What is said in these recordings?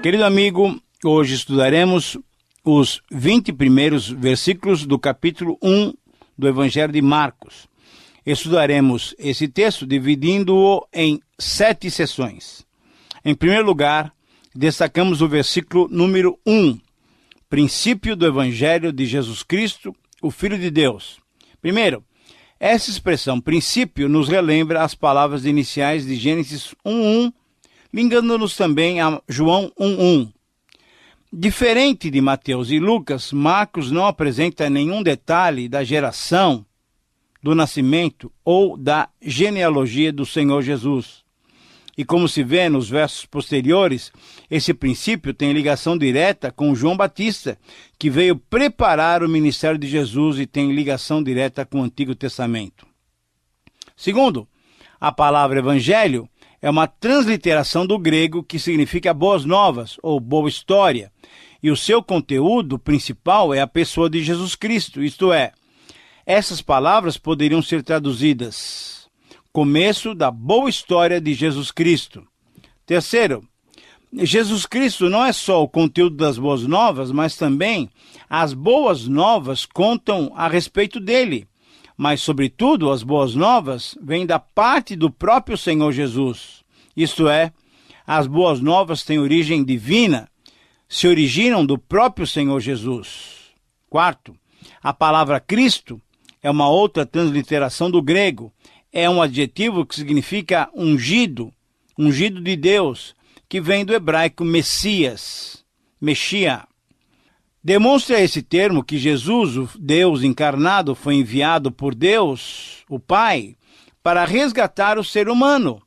Querido amigo, hoje estudaremos os 20 primeiros versículos do capítulo 1 do Evangelho de Marcos. Estudaremos esse texto dividindo-o em 7 sessões. Em primeiro lugar, destacamos o versículo número 1, princípio do Evangelho de Jesus Cristo, o Filho de Deus. Primeiro, essa expressão princípio nos relembra as palavras iniciais de Gênesis 1:1, ligando-nos também a João 1:1. Diferente de Mateus e Lucas, Marcos não apresenta nenhum detalhe da geração, do nascimento ou da genealogia do Senhor Jesus. E como se vê nos versos posteriores, esse princípio tem ligação direta com João Batista, que veio preparar o ministério de Jesus e tem ligação direta com o Antigo Testamento. Segundo, a palavra evangelho é uma transliteração do grego que significa boas novas ou boa história, e o seu conteúdo principal é a pessoa de Jesus Cristo, isto é, essas palavras poderiam ser traduzidas começo da boa história de Jesus Cristo. Terceiro, Jesus Cristo não é só o conteúdo das boas novas, mas também as boas novas contam a respeito dele. Mas, sobretudo, as boas novas vêm da parte do próprio Senhor Jesus. Isto é, as boas novas têm origem divina, se originam do próprio Senhor Jesus. Quarto, a palavra Cristo é uma outra transliteração do grego. É um adjetivo que significa ungido, ungido de Deus, que vem do hebraico Messias, Mexia. Demonstra esse termo que Jesus, o Deus encarnado, foi enviado por Deus, o Pai, para resgatar o ser humano.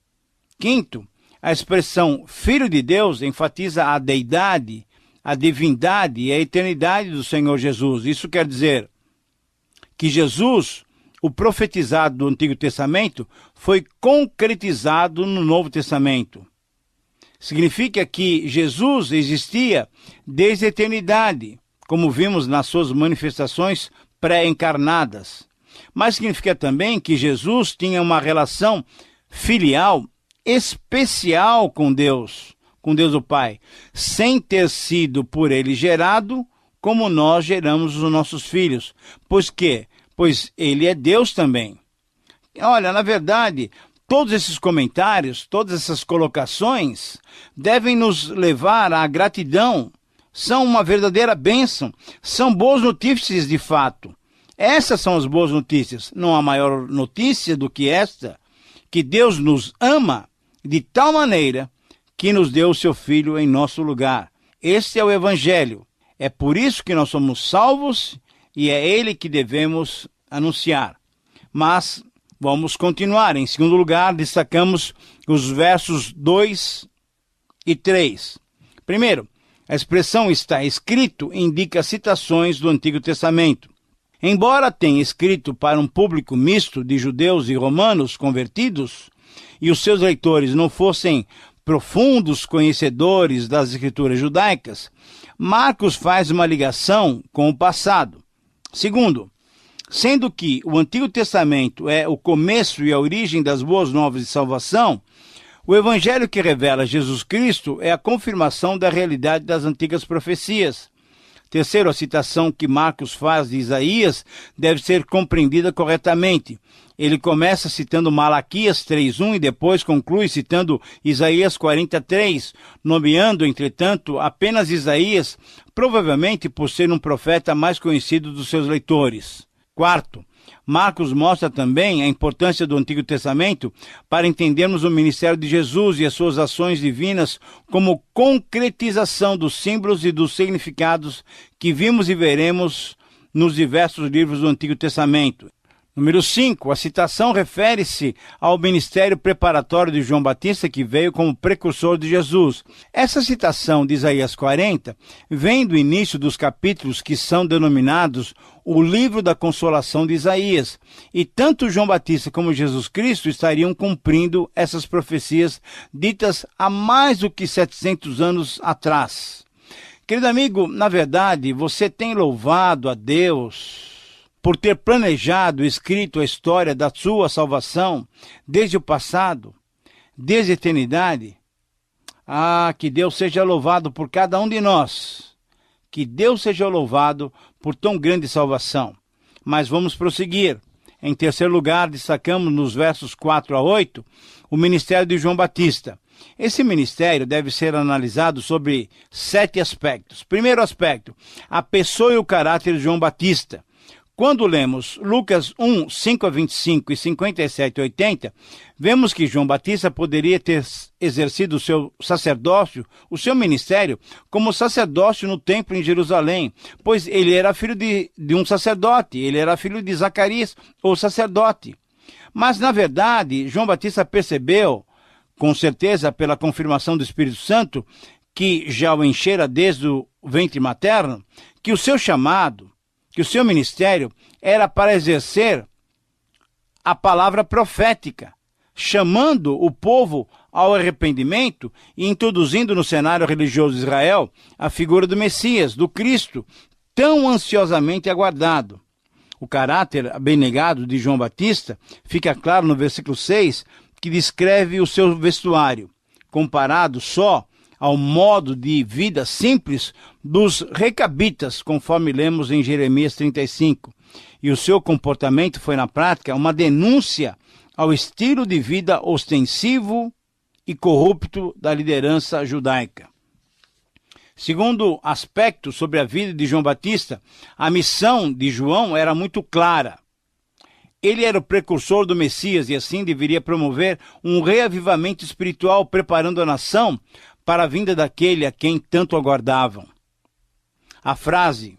Quinto, a expressão Filho de Deus enfatiza a deidade, a divindade e a eternidade do Senhor Jesus. Isso quer dizer que Jesus, o profetizado do Antigo Testamento, foi concretizado no Novo Testamento. Significa que Jesus existia desde a eternidade, como vimos nas suas manifestações pré-encarnadas. Mas significa também que Jesus tinha uma relação filial especial com Deus o Pai, sem ter sido por ele gerado, como nós geramos os nossos filhos. Pois ele é Deus também. Olha, na verdade, todos esses comentários, todas essas colocações devem nos levar à gratidão. São uma verdadeira bênção. São boas notícias de fato. Essas são as boas notícias. Não há maior notícia do que esta, que Deus nos ama de tal maneira que nos deu o seu Filho em nosso lugar. Este é o Evangelho. É por isso que nós somos salvos e é ele que devemos anunciar. Mas vamos continuar. Em segundo lugar, destacamos os versos 2 e 3. Primeiro, a expressão está escrito indica citações do Antigo Testamento. Embora tenha escrito para um público misto de judeus e romanos convertidos, e os seus leitores não fossem profundos conhecedores das Escrituras judaicas, Marcos faz uma ligação com o passado. Segundo, sendo que o Antigo Testamento é o começo e a origem das boas novas de salvação, o Evangelho que revela Jesus Cristo é a confirmação da realidade das antigas profecias. Terceiro, a citação que Marcos faz de Isaías deve ser compreendida corretamente. Ele começa citando Malaquias 3:1 e depois conclui citando Isaías 43, nomeando, entretanto, apenas Isaías, provavelmente por ser um profeta mais conhecido dos seus leitores. Quarto, Marcos mostra também a importância do Antigo Testamento para entendermos o ministério de Jesus e as suas ações divinas como concretização dos símbolos e dos significados que vimos e veremos nos diversos livros do Antigo Testamento. Número 5, a citação refere-se ao ministério preparatório de João Batista, que veio como precursor de Jesus. Essa citação de Isaías 40 vem do início dos capítulos que são denominados o livro da consolação de Isaías. E tanto João Batista como Jesus Cristo estariam cumprindo essas profecias ditas há mais do que 700 anos atrás. Querido amigo, na verdade, você tem louvado a Deus por ter planejado e escrito a história da sua salvação desde o passado, desde a eternidade. Ah, que Deus seja louvado por cada um de nós. Que Deus seja louvado por tão grande salvação. Mas vamos prosseguir. Em terceiro lugar, destacamos nos versos 4 a 8, o ministério de João Batista. Esse ministério deve ser analisado sobre 7 aspectos. Primeiro aspecto, a pessoa e o caráter de João Batista. Quando lemos Lucas 1, 5 a 25 e 57 a 80, vemos que João Batista poderia ter exercido o seu sacerdócio, o seu ministério, como sacerdócio no templo em Jerusalém, pois ele era filho de um sacerdote, ele era filho de Zacarias, o sacerdote. Mas, na verdade, João Batista percebeu, com certeza pela confirmação do Espírito Santo, que já o enchera desde o ventre materno, que o seu chamado, que o seu ministério era para exercer a palavra profética, chamando o povo ao arrependimento e introduzindo no cenário religioso de Israel a figura do Messias, do Cristo, tão ansiosamente aguardado. O caráter abnegado de João Batista fica claro no versículo 6, que descreve o seu vestuário, comparado só ao modo de vida simples dos recabitas, conforme lemos em Jeremias 35. E o seu comportamento foi, na prática, uma denúncia ao estilo de vida ostensivo e corrupto da liderança judaica. Segundo aspecto sobre a vida de João Batista, a missão de João era muito clara. Ele era o precursor do Messias e assim deveria promover um reavivamento espiritual, preparando a nação para a vinda daquele a quem tanto aguardavam. A frase,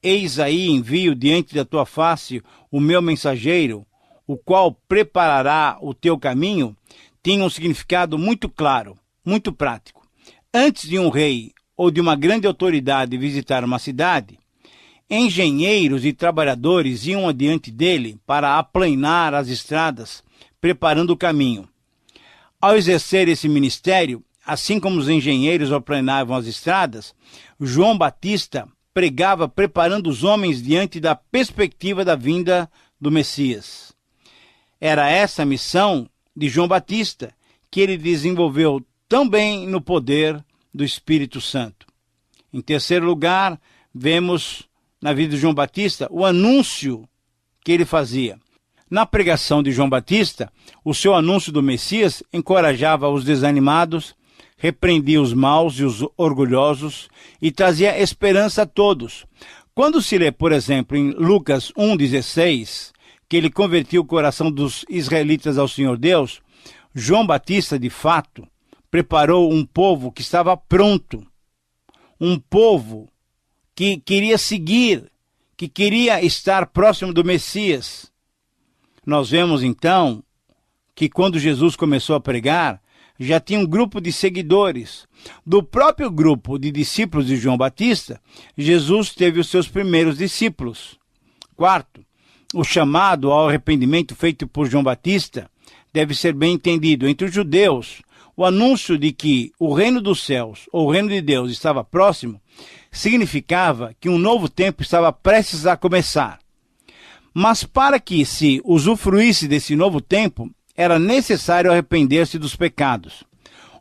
eis aí envio diante da tua face o meu mensageiro, o qual preparará o teu caminho, tinha um significado muito claro, muito prático. Antes de um rei ou de uma grande autoridade visitar uma cidade, engenheiros e trabalhadores iam adiante dele para aplanar as estradas, preparando o caminho. Ao exercer esse ministério, assim como os engenheiros aplanavam as estradas, João Batista pregava preparando os homens diante da perspectiva da vinda do Messias. Era essa a missão de João Batista, que ele desenvolveu tão bem no poder do Espírito Santo. Em terceiro lugar, vemos na vida de João Batista o anúncio que ele fazia. Na pregação de João Batista, o seu anúncio do Messias encorajava os desanimados, repreendia os maus e os orgulhosos e trazia esperança a todos. Quando se lê, por exemplo, em Lucas 1,16, que ele convertiu o coração dos israelitas ao Senhor Deus, João Batista, de fato, preparou um povo que estava pronto, um povo que queria seguir, que queria estar próximo do Messias. Nós vemos então que quando Jesus começou a pregar, já tinha um grupo de seguidores. Do próprio grupo de discípulos de João Batista, Jesus teve os seus primeiros discípulos. Quarto, o chamado ao arrependimento feito por João Batista deve ser bem entendido. Entre os judeus, o anúncio de que o reino dos céus, ou o reino de Deus, estava próximo, significava que um novo tempo estava prestes a começar. Mas para que se usufruísse desse novo tempo, era necessário arrepender-se dos pecados.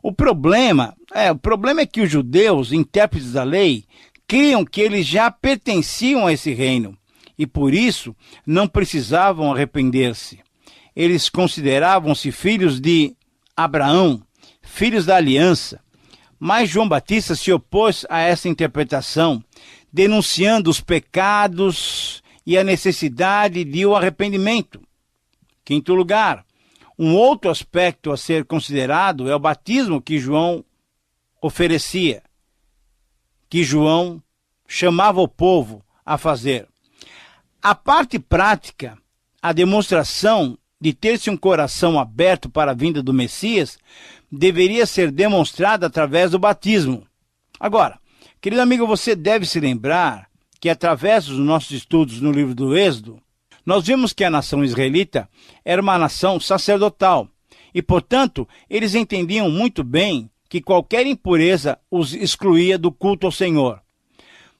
O problema é que os judeus, intérpretes da lei, criam que eles já pertenciam a esse reino e por isso não precisavam arrepender-se. Eles consideravam-se filhos de Abraão, filhos da aliança. Mas João Batista se opôs a essa interpretação, denunciando os pecados e a necessidade de um arrependimento. Quinto lugar, um outro aspecto a ser considerado é o batismo que João oferecia, que João chamava o povo a fazer. A parte prática, a demonstração de ter-se um coração aberto para a vinda do Messias, deveria ser demonstrada através do batismo. Agora, querido amigo, você deve se lembrar que através dos nossos estudos no livro do Êxodo, nós vimos que a nação israelita era uma nação sacerdotal e, portanto, eles entendiam muito bem que qualquer impureza os excluía do culto ao Senhor.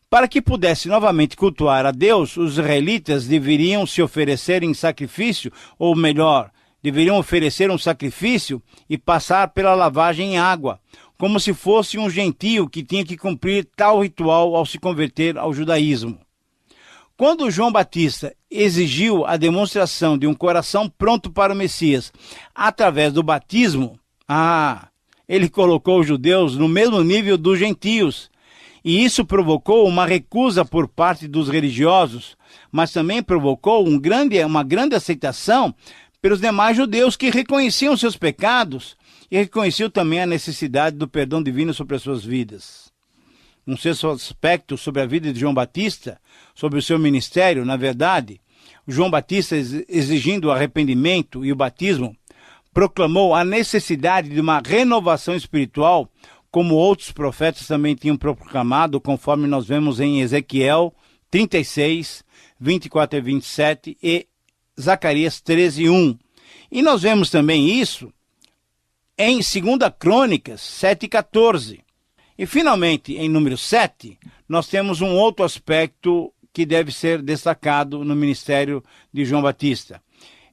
Para que pudesse novamente cultuar a Deus, os israelitas deveriam se oferecer em sacrifício, ou melhor, deveriam oferecer um sacrifício e passar pela lavagem em água, como se fosse um gentio que tinha que cumprir tal ritual ao se converter ao judaísmo. Quando João Batista exigiu a demonstração de um coração pronto para o Messias através do batismo, ele colocou os judeus no mesmo nível dos gentios, e isso provocou uma recusa por parte dos religiosos, mas também provocou uma grande aceitação pelos demais judeus que reconheciam seus pecados e reconheciam também a necessidade do perdão divino sobre as suas vidas. Um sexto aspecto sobre a vida de João Batista, sobre o seu ministério, na verdade, João Batista, exigindo o arrependimento e o batismo, proclamou a necessidade de uma renovação espiritual, como outros profetas também tinham proclamado, conforme nós vemos em Ezequiel 36, 24 e 27 e Zacarias 13, 1. E nós vemos também isso em 2 Crônicas 7, 14. E finalmente, em número 7, nós temos um outro aspecto que deve ser destacado no ministério de João Batista.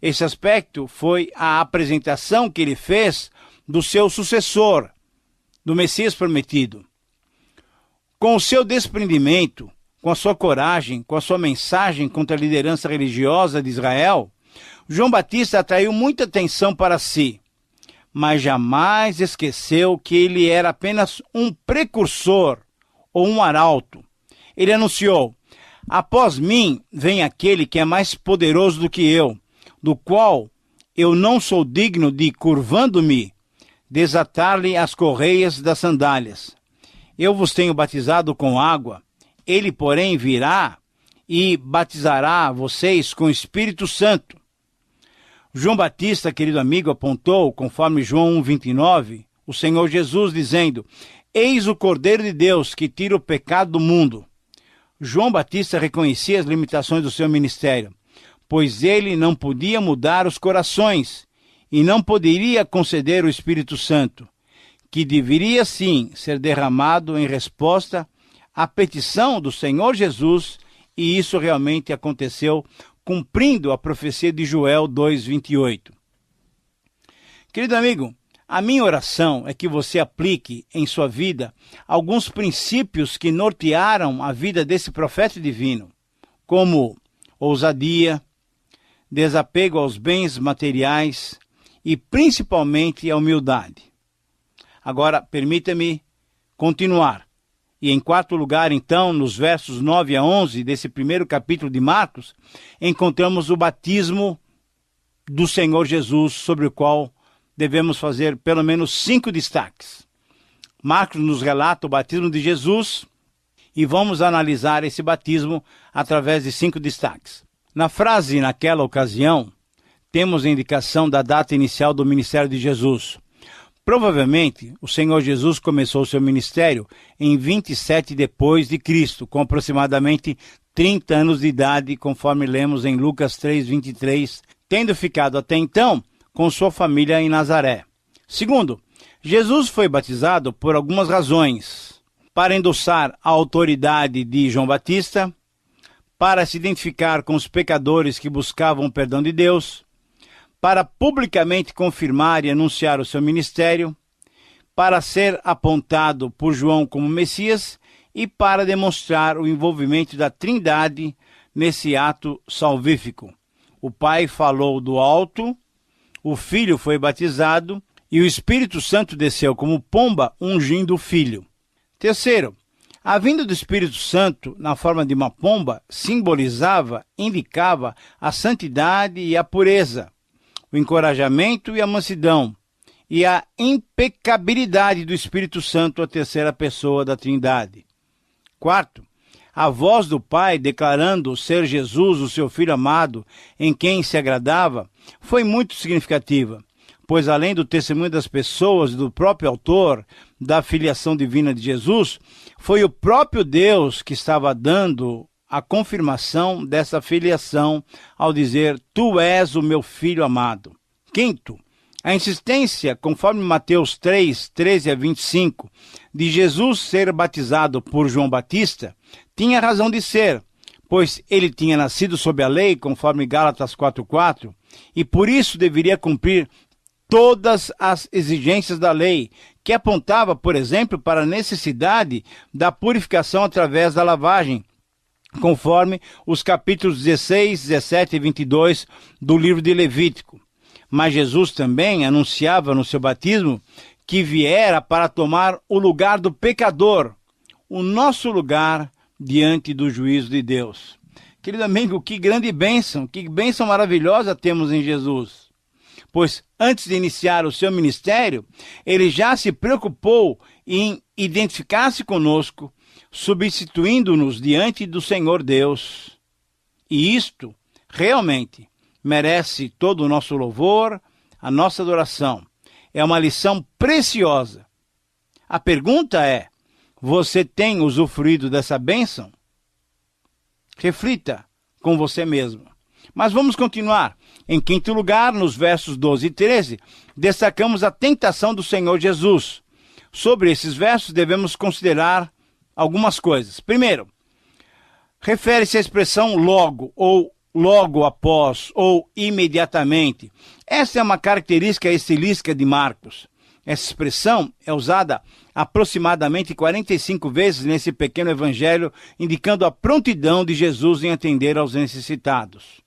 Esse aspecto foi a apresentação que ele fez do seu sucessor, do Messias prometido. Com o seu desprendimento, com a sua coragem, com a sua mensagem contra a liderança religiosa de Israel, João Batista atraiu muita atenção para si, mas jamais esqueceu que ele era apenas um precursor ou um arauto. Ele anunciou: após mim vem aquele que é mais poderoso do que eu, do qual eu não sou digno de, curvando-me, desatar-lhe as correias das sandálias. Eu vos tenho batizado com água, ele, porém, virá e batizará vocês com o Espírito Santo. João Batista, querido amigo, apontou, conforme João 1,29, o Senhor Jesus dizendo: eis o Cordeiro de Deus que tira o pecado do mundo. João Batista reconhecia as limitações do seu ministério, pois ele não podia mudar os corações e não poderia conceder o Espírito Santo, que deveria sim ser derramado em resposta à petição do Senhor Jesus, e isso realmente aconteceu, cumprindo a profecia de Joel 2,28. Querido amigo, a minha oração é que você aplique em sua vida alguns princípios que nortearam a vida desse profeta divino, como ousadia, desapego aos bens materiais e principalmente a humildade. Agora, permita-me continuar. E em quarto lugar, então, nos versos 9 a 11 desse primeiro capítulo de Marcos, encontramos o batismo do Senhor Jesus, sobre o qual devemos fazer pelo menos 5 destaques. Marcos nos relata o batismo de Jesus e vamos analisar esse batismo através de 5 destaques. Na frase "naquela ocasião", temos a indicação da data inicial do ministério de Jesus. Provavelmente, o Senhor Jesus começou seu ministério em 27 depois de Cristo, com aproximadamente 30 anos de idade, conforme lemos em Lucas 3:23, tendo ficado até então com sua família em Nazaré. Segundo, Jesus foi batizado por algumas razões: para endossar a autoridade de João Batista, para se identificar com os pecadores que buscavam o perdão de Deus, para publicamente confirmar e anunciar o seu ministério, para ser apontado por João como Messias e para demonstrar o envolvimento da Trindade nesse ato salvífico. O Pai falou do alto, o Filho foi batizado e o Espírito Santo desceu como pomba ungindo o Filho. Terceiro, a vinda do Espírito Santo na forma de uma pomba simbolizava, indicava a santidade e a pureza, o encorajamento e a mansidão, e a impecabilidade do Espírito Santo, a terceira pessoa da Trindade. Quarto, a voz do Pai declarando ser Jesus o seu Filho amado, em quem se agradava, foi muito significativa, pois além do testemunho das pessoas e do próprio autor da filiação divina de Jesus, foi o próprio Deus que estava dando a confirmação dessa filiação ao dizer: tu és o meu Filho amado. Quinto, a insistência, conforme Mateus 3, 13 a 25, de Jesus ser batizado por João Batista, tinha razão de ser, pois ele tinha nascido sob a lei, conforme Gálatas 4:4, e por isso deveria cumprir todas as exigências da lei, que apontava, por exemplo, para a necessidade da purificação através da lavagem, conforme os capítulos 16, 17 e 22 do livro de Levítico. Mas Jesus também anunciava no seu batismo que viera para tomar o lugar do pecador, o nosso lugar diante do juízo de Deus. Querido amigo, que grande bênção, que bênção maravilhosa temos em Jesus. Pois antes de iniciar o seu ministério, ele já se preocupou em identificar-se conosco, substituindo-nos diante do Senhor Deus. E isto realmente merece todo o nosso louvor, a nossa adoração. É uma lição preciosa. A pergunta é: você tem usufruído dessa bênção? Reflita com você mesmo. Mas vamos continuar. Em quinto lugar, nos versos 12 e 13, destacamos a tentação do Senhor Jesus. Sobre esses versos, devemos considerar algumas coisas. Primeiro, refere-se à expressão logo, ou logo após, ou imediatamente. Essa é uma característica estilística de Marcos. Essa expressão é usada aproximadamente 45 vezes nesse pequeno evangelho, indicando a prontidão de Jesus em atender aos necessitados.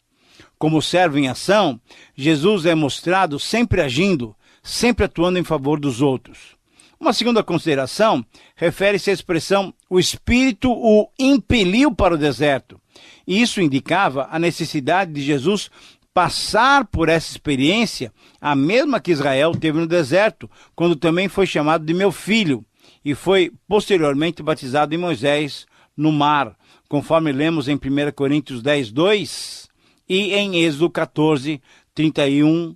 Como servo em ação, Jesus é mostrado sempre agindo, sempre atuando em favor dos outros. Uma segunda consideração refere-se à expressão "o Espírito o impeliu para o deserto". E isso indicava a necessidade de Jesus passar por essa experiência, a mesma que Israel teve no deserto, quando também foi chamado de meu filho, e foi posteriormente batizado em Moisés no mar, conforme lemos em 1 Coríntios 10, 2 e em Êxodo 14, 31,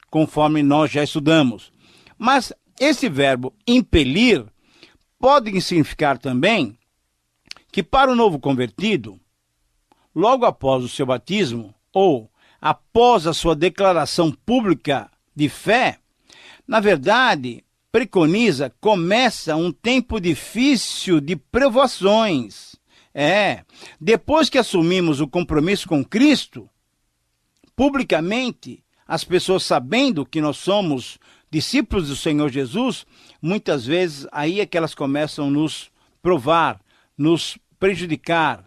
conforme nós já estudamos. Mas esse verbo impelir pode significar também que para o novo convertido, logo após o seu batismo, ou após a sua declaração pública de fé, na verdade, começa um tempo difícil de provações. Depois que assumimos o compromisso com Cristo, publicamente, as pessoas sabendo que nós somos discípulos do Senhor Jesus, muitas vezes aí é que elas começam a nos provar, nos prejudicar,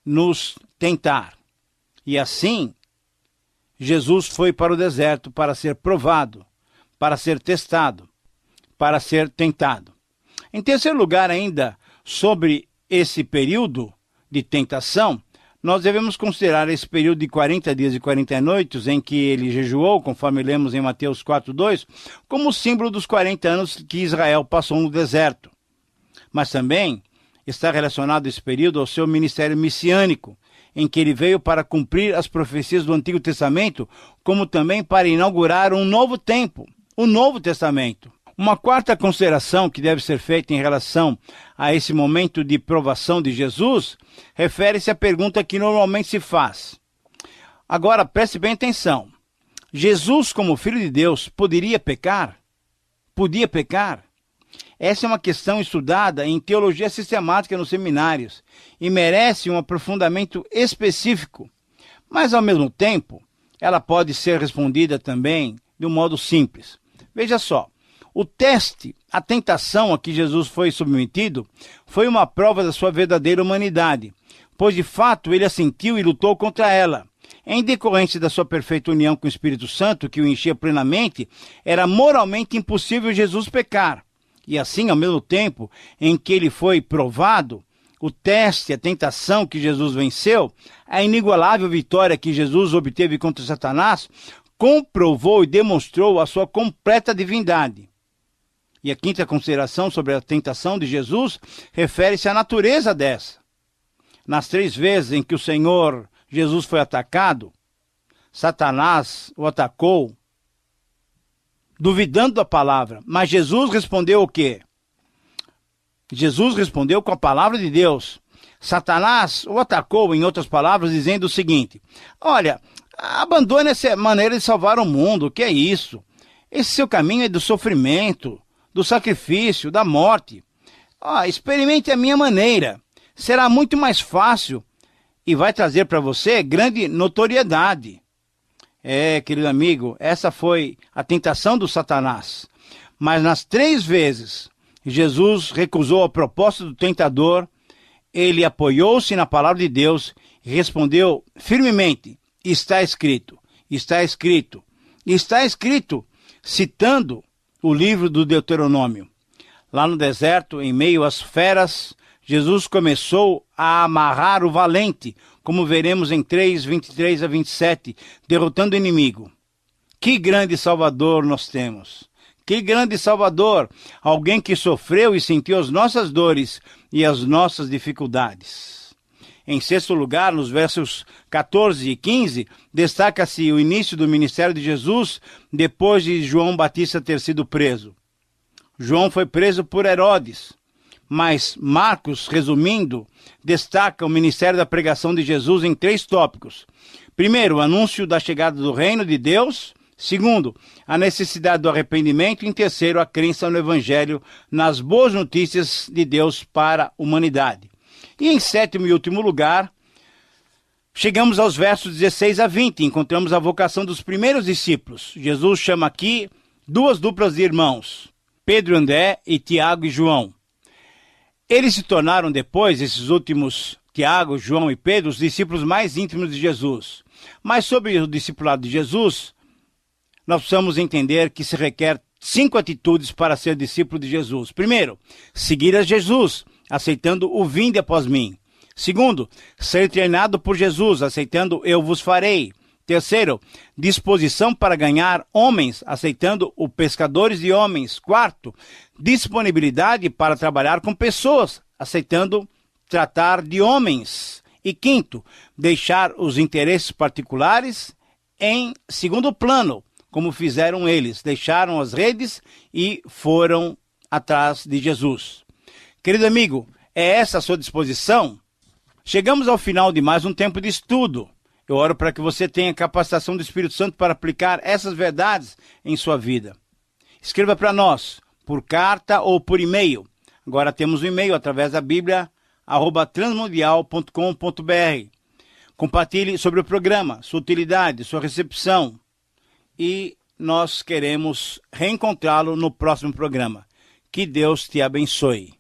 nos tentar. E assim, Jesus foi para o deserto para ser provado, para ser testado, para ser tentado. Em terceiro lugar, ainda, sobre esse período de tentação, nós devemos considerar esse período de 40 dias e 40 noites em que ele jejuou, conforme lemos em Mateus 4:2, como símbolo dos 40 anos que Israel passou no deserto. Mas também está relacionado esse período ao seu ministério messiânico, em que ele veio para cumprir as profecias do Antigo Testamento, como também para inaugurar um novo tempo, o Novo Testamento. Uma quarta consideração que deve ser feita em relação a esse momento de provação de Jesus refere-se à pergunta que normalmente se faz. Agora, preste bem atenção. Jesus, como Filho de Deus, poderia pecar? Podia pecar? Essa é uma questão estudada em teologia sistemática nos seminários e merece um aprofundamento específico. Mas, ao mesmo tempo, ela pode ser respondida também de um modo simples. Veja só. O teste, a tentação a que Jesus foi submetido, foi uma prova da sua verdadeira humanidade, pois de fato ele a sentiu e lutou contra ela. Em decorrência da sua perfeita união com o Espírito Santo, que o enchia plenamente, era moralmente impossível Jesus pecar. E assim, ao mesmo tempo em que ele foi provado, o teste, a tentação que Jesus venceu, a inigualável vitória que Jesus obteve contra Satanás, comprovou e demonstrou a sua completa divindade. E a quinta consideração sobre a tentação de Jesus refere-se à natureza dessa. Nas 3 vezes em que o Senhor Jesus foi atacado, Satanás o atacou, duvidando da palavra. Mas Jesus respondeu o quê? Jesus respondeu com a palavra de Deus. Satanás o atacou, em outras palavras, dizendo o seguinte: olha, abandone essa maneira de salvar o mundo, o que é isso? Esse seu caminho é do sofrimento, do sacrifício, da morte. Experimente a minha maneira. Será muito mais fácil e vai trazer para você grande notoriedade. Querido amigo, essa foi a tentação do Satanás. Mas nas 3 vezes Jesus recusou a proposta do tentador, ele apoiou-se na palavra de Deus e respondeu firmemente: está escrito, está escrito, está escrito, citando o livro do Deuteronômio. Lá no deserto, em meio às feras, Jesus começou a amarrar o valente, como veremos em 3, 23 a 27, derrotando o inimigo. Que grande Salvador nós temos! Que grande Salvador! Alguém que sofreu e sentiu as nossas dores e as nossas dificuldades. Em 6º lugar, nos versos 14 e 15, destaca-se o início do ministério de Jesus depois de João Batista ter sido preso. João foi preso por Herodes, mas Marcos, resumindo, destaca o ministério da pregação de Jesus em 3 tópicos. Primeiro, o anúncio da chegada do reino de Deus. Segundo, a necessidade do arrependimento. E em terceiro, a crença no Evangelho, nas boas notícias de Deus para a humanidade. E em 7º e último lugar, chegamos aos versos 16 a 20. Encontramos a vocação dos primeiros discípulos. Jesus chama aqui 2 duplas de irmãos, Pedro e André e Tiago e João. Eles se tornaram depois, esses últimos, Tiago, João e Pedro, os discípulos mais íntimos de Jesus. Mas sobre o discipulado de Jesus, nós precisamos entender que se requer 5 atitudes para ser discípulo de Jesus. Primeiro, seguir a Jesus, aceitando o vinde após mim. Segundo, ser treinado por Jesus, aceitando eu vos farei. Terceiro, disposição para ganhar homens, aceitando o pescadores de homens. Quarto, disponibilidade para trabalhar com pessoas, aceitando tratar de homens. E quinto, deixar os interesses particulares em segundo plano, como fizeram eles. Deixaram as redes e foram atrás de Jesus. Querido amigo, é essa a sua disposição? Chegamos ao final de mais um tempo de estudo. Eu oro para que você tenha capacitação do Espírito Santo para aplicar essas verdades em sua vida. Escreva para nós, por carta ou por e-mail. Agora temos um e-mail através da Bíblia, @transmundial.com.br. Compartilhe sobre o programa, sua utilidade, sua recepção. E nós queremos reencontrá-lo no próximo programa. Que Deus te abençoe.